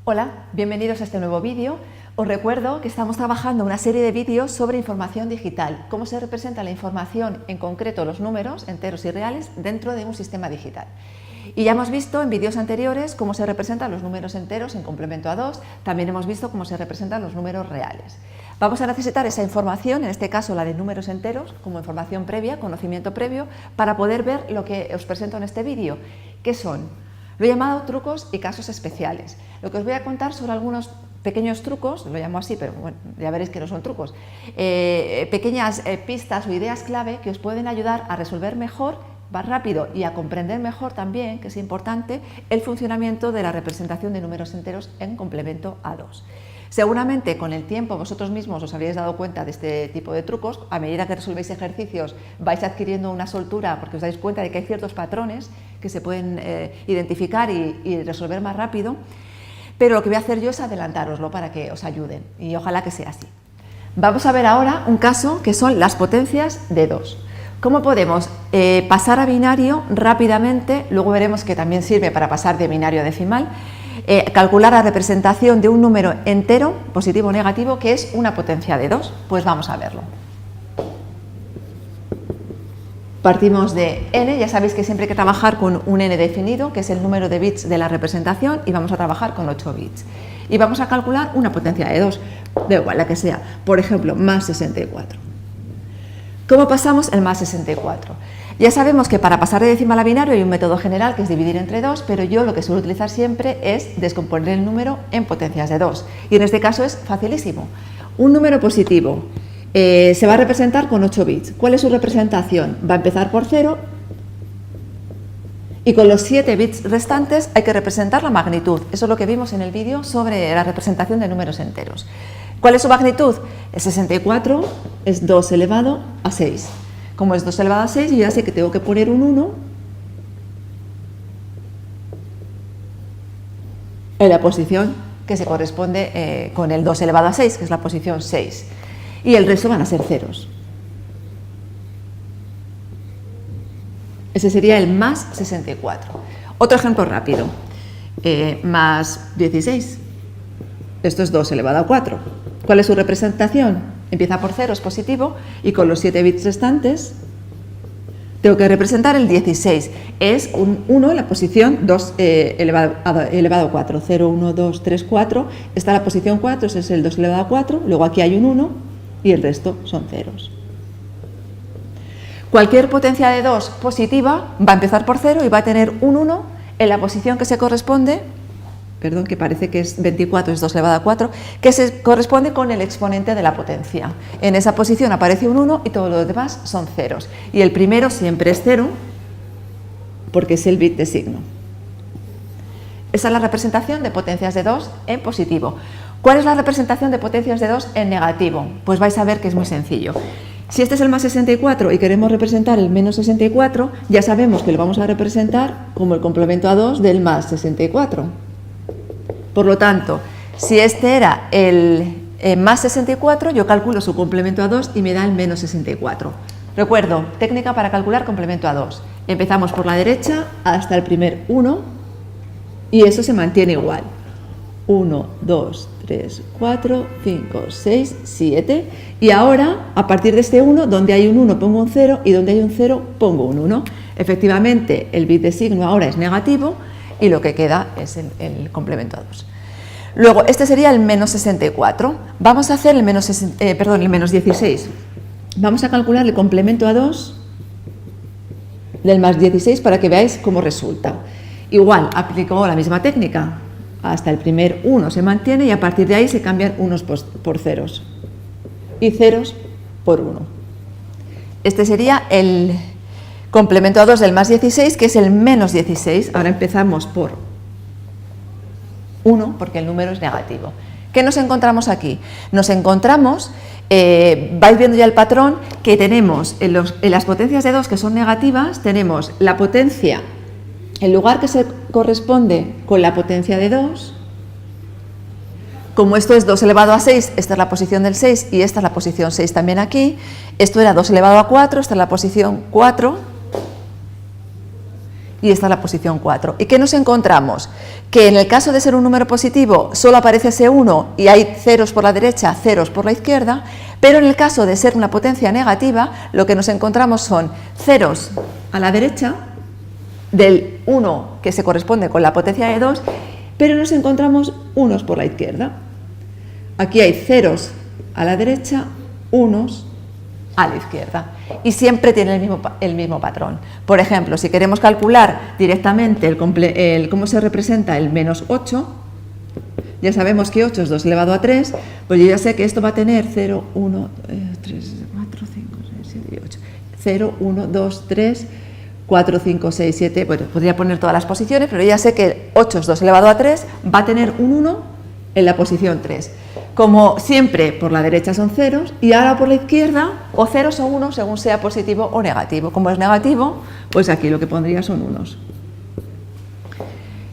Hola, bienvenidos a este nuevo vídeo. Os recuerdo que estamos trabajando una serie de vídeos sobre información digital, cómo se representa la información, en concreto los números enteros y reales, dentro de un sistema digital. Y ya hemos visto en vídeos anteriores cómo se representan los números enteros en complemento a 2, también hemos visto cómo se representan los números reales. Vamos a necesitar esa información, en este caso la de números enteros, como información previa, conocimiento previo, para poder ver lo que os presento en este vídeo, que son, lo he llamado trucos y casos especiales. Lo que os voy a contar sobre algunos pequeños trucos, lo llamo así, pero bueno, ya veréis que no son trucos, pequeñas pistas o ideas clave que os pueden ayudar a resolver mejor, más rápido y a comprender mejor también, que es importante, el funcionamiento de la representación de números enteros en complemento a 2. Seguramente con el tiempo vosotros mismos os habréis dado cuenta de este tipo de trucos. A medida que resolvéis ejercicios vais adquiriendo una soltura porque os dais cuenta de que hay ciertos patrones que se pueden identificar y resolver más rápido, pero lo que voy a hacer yo es adelantároslo para que os ayuden y ojalá que sea así. Vamos a ver ahora un caso que son las potencias de 2. ¿Cómo podemos pasar a binario rápidamente? Luego veremos que también sirve para pasar de binario a decimal. Calcular la representación de un número entero, positivo o negativo, que es una potencia de 2. Pues vamos a verlo. Partimos de n, ya sabéis que siempre hay que trabajar con un n definido, que es el número de bits de la representación, y vamos a trabajar con 8 bits. Y vamos a calcular una potencia de 2, da igual la que sea, por ejemplo, más 64. ¿Cómo pasamos el más 64? Ya sabemos que para pasar de decimal a binario hay un método general que es dividir entre 2, pero yo lo que suelo utilizar siempre es descomponer el número en potencias de 2. Y en este caso es facilísimo. Un número positivo se va a representar con 8 bits. ¿Cuál es su representación? Va a empezar por 0 y con los 7 bits restantes hay que representar la magnitud. Eso es lo que vimos en el vídeo sobre la representación de números enteros. ¿Cuál es su magnitud? El 64 es 2 elevado a 6. Como es 2 elevado a 6, yo ya sé que tengo que poner un 1 en la posición que se corresponde con el 2 elevado a 6, que es la posición 6. Y el resto van a ser ceros. Ese sería el más 64. Otro ejemplo rápido. Más 16. Esto es 2 elevado a 4. ¿Cuál es su representación? Empieza por 0, es positivo, y con los 7 bits restantes tengo que representar el 16. Es un 1 en la posición 2 elevado a 4. 0, 1, 2, 3, 4. Está la posición 4, ese es el 2 elevado a 4. Luego aquí hay un 1 y el resto son ceros. Cualquier potencia de 2 positiva va a empezar por 0 y va a tener un 1 en la posición que se corresponde, perdón, que parece que es 24, es 2 elevado a 4, que se corresponde con el exponente de la potencia. En esa posición aparece un 1 y todos los demás son ceros. Y el primero siempre es 0 porque es el bit de signo. Esa es la representación de potencias de 2 en positivo. ¿Cuál es la representación de potencias de 2 en negativo? Pues vais a ver que es muy sencillo. Si este es el más 64 y queremos representar el menos 64, ya sabemos que lo vamos a representar como el complemento a 2 del más 64. Por lo tanto, si este era el más 64, yo calculo su complemento a 2 y me da el menos 64. Recuerdo, técnica para calcular complemento a 2. Empezamos por la derecha hasta el primer 1 y eso se mantiene igual. 1, 2, 3, 4, 5, 6, 7. Y ahora, a partir de este 1, donde hay un 1 pongo un 0 y donde hay un 0 pongo un 1. Efectivamente, el bit de signo ahora es negativo y lo que queda es el complemento a 2. Luego, este sería el menos 64. Vamos a hacer el menos 16. Vamos a calcular el complemento a 2 del más 16 para que veáis cómo resulta. Igual, aplico la misma técnica. Hasta el primer 1 se mantiene y a partir de ahí se cambian unos por ceros y ceros por 1. Este sería el complemento a 2 del más 16, que es el menos 16. Ahora empezamos por 1 porque el número es negativo. ¿Qué nos encontramos aquí? Nos encontramos, vais viendo ya el patrón, que tenemos en las potencias de 2 que son negativas, tenemos la potencia, el lugar que se corresponde con la potencia de 2, como esto es 2 elevado a 6, esta es la posición del 6 y esta es la posición 6 también aquí, esto era 2 elevado a 4, esta es la posición 4 y esta es la posición 4. ¿Y qué nos encontramos? Que en el caso de ser un número positivo solo aparece ese 1 y hay ceros por la derecha, ceros por la izquierda, pero en el caso de ser una potencia negativa, lo que nos encontramos son ceros a la derecha del 1 que se corresponde con la potencia de 2, pero nos encontramos unos por la izquierda. Aquí hay ceros a la derecha, unos a la izquierda. Y siempre tiene el mismo patrón. Por ejemplo, si queremos calcular directamente cómo se representa el menos 8, ya sabemos que 8 es 2 elevado a 3, pues yo ya sé que esto va a tener 0, 1, 3, 4, 5, 6, 7 y 8. 0, 1, 2, 3, 4, 5, 6, 7, bueno, podría poner todas las posiciones, pero ya sé que 8 es 2 elevado a 3, va a tener un 1 en la posición 3. Como siempre, por la derecha son ceros y ahora por la izquierda o ceros o unos según sea positivo o negativo. Como es negativo, pues aquí lo que pondría son unos.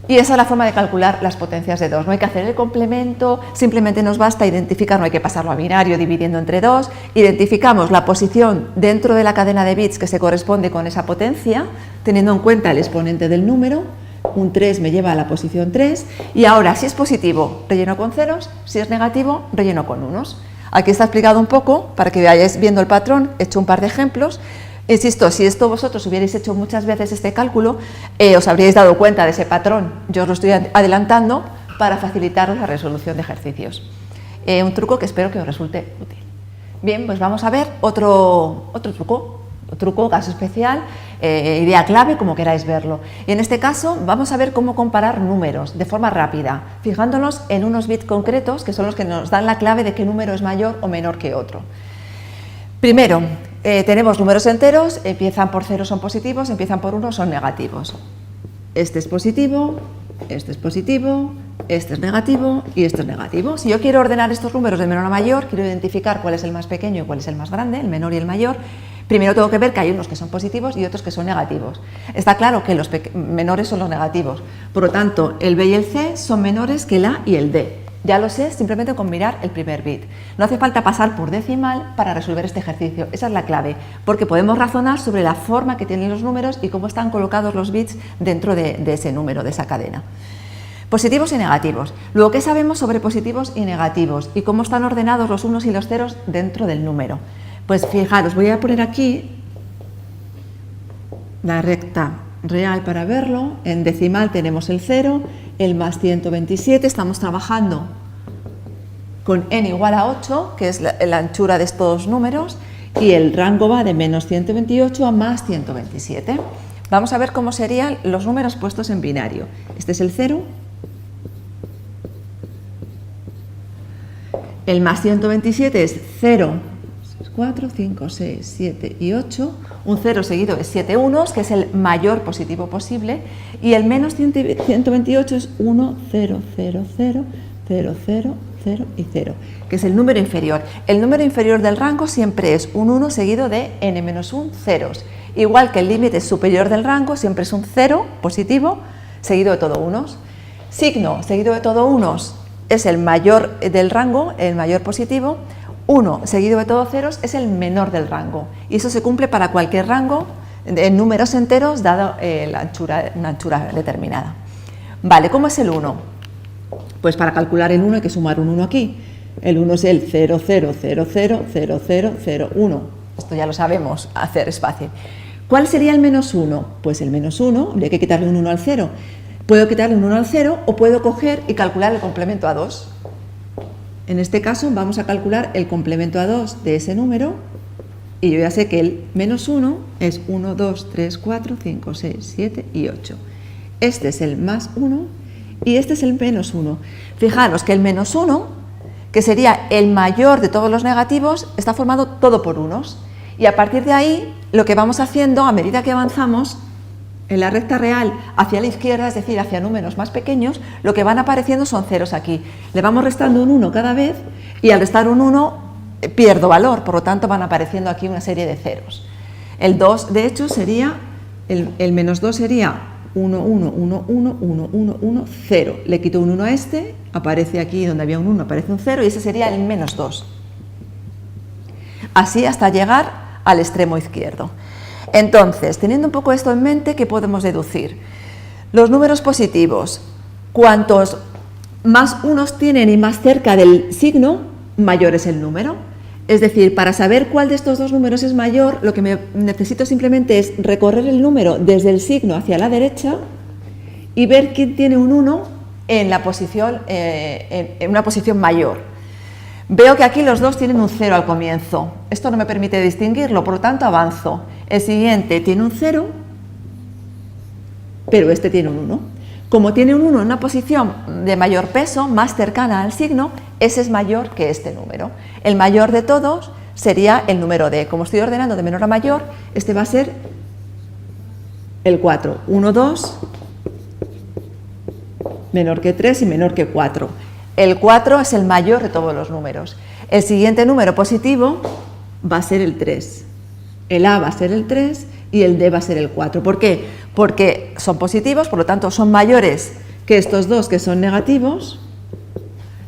Y esa es la forma de calcular las potencias de 2. No hay que hacer el complemento, simplemente nos basta identificar, no hay que pasarlo a binario dividiendo entre 2, identificamos la posición dentro de la cadena de bits que se corresponde con esa potencia, teniendo en cuenta el exponente del número. Un 3 me lleva a la posición 3 y ahora si es positivo relleno con ceros, si es negativo relleno con unos. Aquí está explicado un poco para que vayáis viendo el patrón, he hecho un par de ejemplos. Insisto, si esto vosotros hubierais hecho muchas veces este cálculo, os habríais dado cuenta de ese patrón. Yo os lo estoy adelantando para facilitaros la resolución de ejercicios. Un truco que espero que os resulte útil. Bien, pues vamos a ver otro truco, caso especial, idea clave, como queráis verlo. Y en este caso vamos a ver cómo comparar números de forma rápida, fijándonos en unos bits concretos que son los que nos dan la clave de qué número es mayor o menor que otro. Primero, tenemos números enteros, empiezan por 0 son positivos, empiezan por 1 son negativos. Este es positivo, este es positivo, este es negativo y este es negativo. Si yo quiero ordenar estos números de menor a mayor, quiero identificar cuál es el más pequeño y cuál es el más grande, el menor y el mayor, primero tengo que ver que hay unos que son positivos y otros que son negativos. Está claro que los menores son los negativos, por lo tanto el B y el C son menores que el A y el D. Ya lo sé simplemente con mirar el primer bit. No hace falta pasar por decimal para resolver este ejercicio, esa es la clave, porque podemos razonar sobre la forma que tienen los números y cómo están colocados los bits dentro de ese número, de esa cadena. Positivos y negativos. Luego, ¿qué sabemos sobre positivos y negativos? Y cómo están ordenados los unos y los ceros dentro del número. Pues fijaros, voy a poner aquí la recta real para verlo. En decimal tenemos el 0, el más 127, estamos trabajando con n igual a 8, que es la anchura de estos números, y el rango va de menos 128 a más 127. Vamos a ver cómo serían los números puestos en binario. Este es el 0, el más 127 es 0, 4, 5, 6, 7 y 8, un 0 seguido de 7 unos, que es el mayor positivo posible, y el menos 128 es 1, 0, 0, 0, 0, 0, 0 y 0, que es el número inferior. El número inferior del rango siempre es un 1 seguido de n-1 ceros, igual que el límite superior del rango siempre es un 0 positivo seguido de todo unos. Signo seguido de todo unos es el mayor del rango, el mayor positivo. 1 seguido de todos ceros es el menor del rango y eso se cumple para cualquier rango en números enteros dado una anchura determinada. Vale, ¿cómo es el 1? Pues para calcular el 1 hay que sumar un 1 aquí. El 1 es el 0, 0, 0, 0, 0, 0, 0, 1. Esto ya lo sabemos hacer, es fácil. ¿Cuál sería el menos 1? Pues el menos 1, habría que quitarle un 1 al 0. Puedo quitarle un 1 al 0 o puedo coger y calcular el complemento a 2. En este caso vamos a calcular el complemento a 2 de ese número y yo ya sé que el menos 1 es 1, 2, 3, 4, 5, 6, 7 y 8. Este es el más 1 y este es el menos 1. Fijaros que el menos 1, que sería el mayor de todos los negativos, está formado todo por unos. Y a partir de ahí, lo que vamos haciendo a medida que avanzamos en la recta real hacia la izquierda, es decir, hacia números más pequeños, lo que van apareciendo son ceros aquí. Le vamos restando un 1 cada vez y al restar un 1 pierdo valor, por lo tanto van apareciendo aquí una serie de ceros. El 2, de hecho, sería, el menos 2 sería 1, 1, 1, 1, 1, 1, 1, 0. Le quito un 1 a este, aparece aquí donde había un 1, aparece un 0 y ese sería el menos 2. Así hasta llegar al extremo izquierdo. Entonces, teniendo un poco esto en mente, ¿qué podemos deducir? Los números positivos, cuantos más unos tienen y más cerca del signo, mayor es el número. Es decir, para saber cuál de estos dos números es mayor, lo que necesito simplemente es recorrer el número desde el signo hacia la derecha y ver quién tiene un 1 en la posición, en una posición mayor. Veo que aquí los dos tienen un 0 al comienzo. Esto no me permite distinguirlo, por lo tanto avanzo. El siguiente tiene un 0, pero este tiene un 1. Como tiene un 1 en una posición de mayor peso, más cercana al signo, ese es mayor que este número. El mayor de todos sería el número D. Como estoy ordenando de menor a mayor, este va a ser el 4. 1, 2, menor que 3 y menor que 4. El 4 es el mayor de todos los números. El siguiente número positivo va a ser el 3. El A va a ser el 3 y el D va a ser el 4. ¿Por qué? Porque son positivos, por lo tanto son mayores que estos dos que son negativos.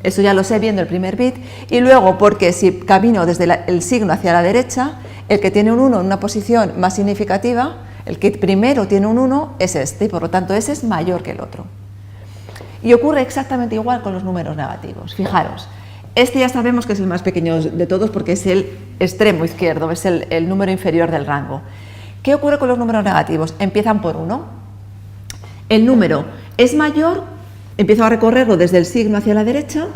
Eso ya lo sé viendo el primer bit. Y luego porque si camino desde el signo hacia la derecha, el que tiene un 1 en una posición más significativa, el que primero tiene un 1 es este, y por lo tanto ese es mayor que el otro. Y ocurre exactamente igual con los números negativos. Fijaros, este ya sabemos que es el más pequeño de todos porque es el extremo izquierdo, es el número inferior del rango. ¿Qué ocurre con los números negativos? Empiezan por 1. El número es mayor, empiezo a recorrerlo desde el signo hacia la derecha,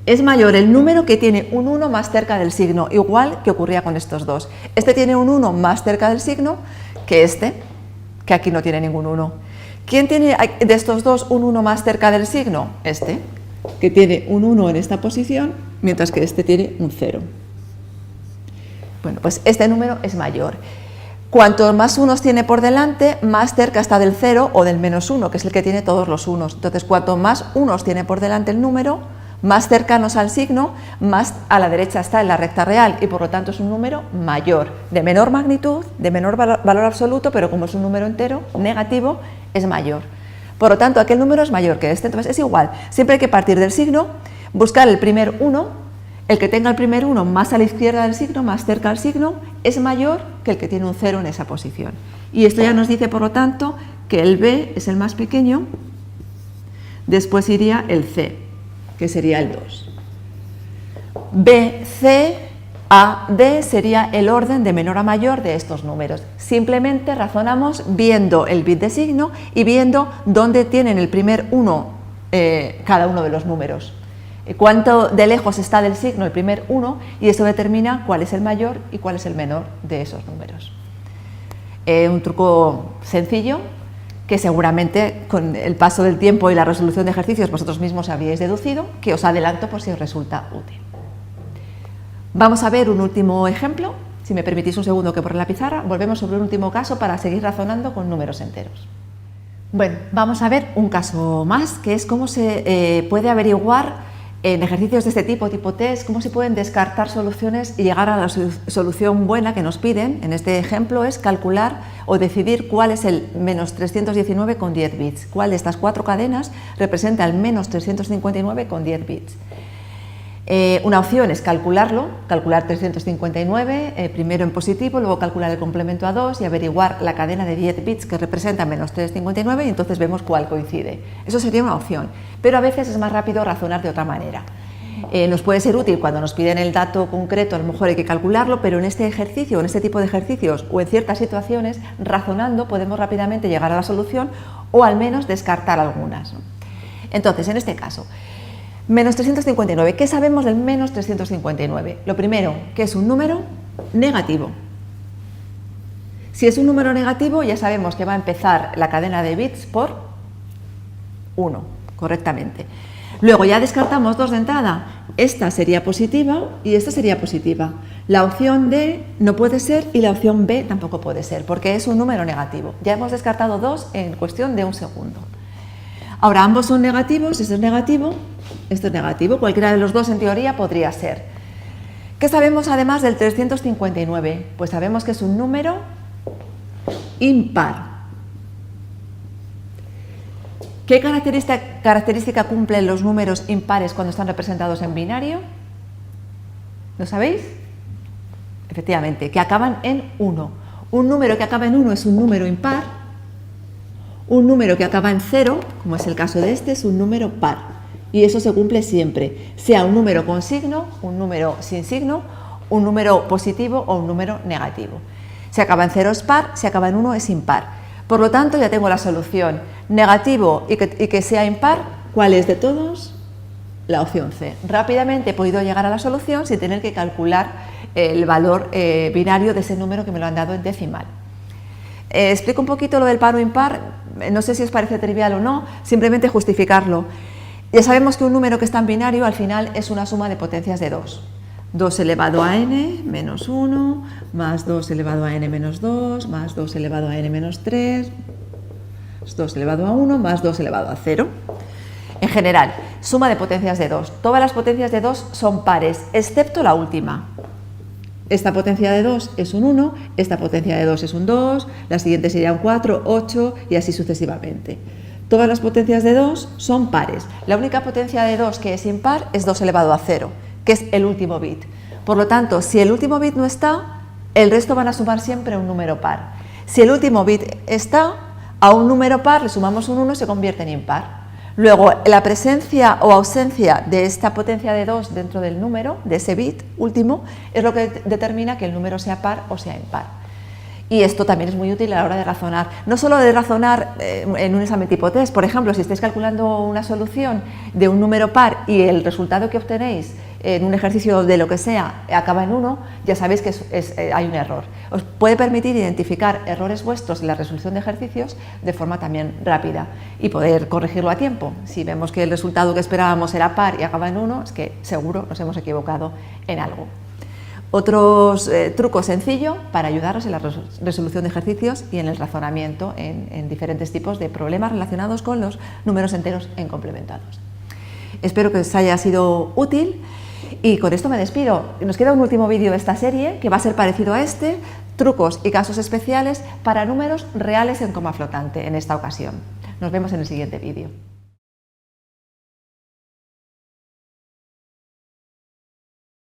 es mayor el número que tiene un 1 más cerca del signo, igual que ocurría con estos dos. Este tiene un 1 más cerca del signo que este, que aquí no tiene ningún 1. ¿Quién tiene de estos dos un 1 más cerca del signo? Este, que tiene un 1 en esta posición, mientras que este tiene un 0. Bueno, pues este número es mayor. Cuanto más unos tiene por delante, más cerca está del 0 o del menos 1, que es el que tiene todos los unos. Entonces, cuanto más unos tiene por delante el número, más cercanos al signo, más a la derecha está en la recta real y por lo tanto es un número mayor, de menor magnitud, de menor valor absoluto, pero como es un número entero, negativo, es mayor. Por lo tanto, aquel número es mayor que este. Entonces es igual, siempre hay que partir del signo, buscar el primer 1, el que tenga el primer 1 más a la izquierda del signo, más cerca al signo, es mayor que el que tiene un 0 en esa posición. Y esto ya nos dice, por lo tanto, que el B es el más pequeño, después iría el C, que sería el 2. B, C, A, D sería el orden de menor a mayor de estos números. Simplemente razonamos viendo el bit de signo y viendo dónde tienen el primer 1 cada uno de los números. Cuánto de lejos está del signo el primer 1 y eso determina cuál es el mayor y cuál es el menor de esos números. Un truco sencillo que seguramente con el paso del tiempo y la resolución de ejercicios vosotros mismos habríais deducido, que os adelanto por si os resulta útil. Vamos a ver un último ejemplo, si me permitís un segundo que borre la pizarra, volvemos sobre un último caso para seguir razonando con números enteros. Bueno, vamos a ver un caso más, que es cómo se puede averiguar en ejercicios de este tipo test, cómo se pueden descartar soluciones y llegar a la solución buena que nos piden. En este ejemplo es calcular o decidir cuál es el menos 319 con 10 bits. Cuál de estas 4 cadenas representa el menos 359 con 10 bits. Una opción es calcularlo, calcular 359, primero en positivo, luego calcular el complemento a 2 y averiguar la cadena de 10 bits que representa menos 359 y entonces vemos cuál coincide. Eso sería una opción, pero a veces es más rápido razonar de otra manera. Nos puede ser útil cuando nos piden el dato concreto, a lo mejor hay que calcularlo, pero en este ejercicio, en este tipo de ejercicios o en ciertas situaciones, razonando podemos rápidamente llegar a la solución o al menos descartar algunas, ¿no? Entonces, en este caso, menos 359. ¿Qué sabemos del menos 359? Lo primero, que es un número negativo. Si es un número negativo, ya sabemos que va a empezar la cadena de bits por 1, correctamente. Luego ya descartamos 2 de entrada. Esta sería positiva y esta sería positiva. La opción D no puede ser y la opción B tampoco puede ser, porque es un número negativo. Ya hemos descartado 2 en cuestión de un segundo. Ahora, ambos son negativos, esto es negativo, cualquiera de los dos en teoría podría ser. ¿Qué sabemos además del 359? Pues sabemos que es un número impar. ¿Qué característica cumplen los números impares cuando están representados en binario? ¿Lo sabéis? Efectivamente, que acaban en 1. Un número que acaba en 1 es un número impar. Un número que acaba en 0, como es el caso de este, es un número par. Y eso se cumple siempre, sea un número con signo, un número sin signo, un número positivo o un número negativo. Si acaba en 0 es par, si acaba en 1 es impar. Por lo tanto, ya tengo la solución. Negativo y que sea impar, ¿cuál es de todos? La opción C. Rápidamente he podido llegar a la solución sin tener que calcular el valor binario de ese número que me lo han dado en decimal. Explico un poquito lo del par o impar, no sé si os parece trivial o no, simplemente justificarlo. Ya sabemos que un número que está en binario al final es una suma de potencias de 2. 2 elevado a n menos 1, más 2 elevado a n menos 2, más 2 elevado a n menos 3, 2 elevado a 1, más 2 elevado a 0. En general, suma de potencias de 2. Todas las potencias de 2 son pares, excepto la última. Esta potencia de 2 es un 1, esta potencia de 2 es un 2, la siguiente sería un 4, 8 y así sucesivamente. Todas las potencias de 2 son pares. La única potencia de 2 que es impar es 2 elevado a 0, que es el último bit. Por lo tanto, si el último bit no está, el resto van a sumar siempre un número par. Si el último bit está, a un número par le sumamos un 1 y se convierte en impar. Luego, la presencia o ausencia de esta potencia de 2 dentro del número, de ese bit último, es lo que determina que el número sea par o sea impar. Y esto también es muy útil a la hora de razonar, no solo de razonar en un examen tipo test. Por ejemplo, si estáis calculando una solución de un número par y el resultado que obtenéis en un ejercicio de lo que sea acaba en 1, ya sabéis que hay un error. Os puede permitir identificar errores vuestros en la resolución de ejercicios de forma también rápida y poder corregirlo a tiempo. Si vemos que el resultado que esperábamos era par y acaba en 1, es que seguro nos hemos equivocado en algo. Otros trucos sencillos para ayudaros en la resolución de ejercicios y en el razonamiento en diferentes tipos de problemas relacionados con los números enteros en complementados. Espero que os haya sido útil y con esto me despido. Nos queda un último vídeo de esta serie que va a ser parecido a este, trucos y casos especiales para números reales en coma flotante en esta ocasión. Nos vemos en el siguiente vídeo.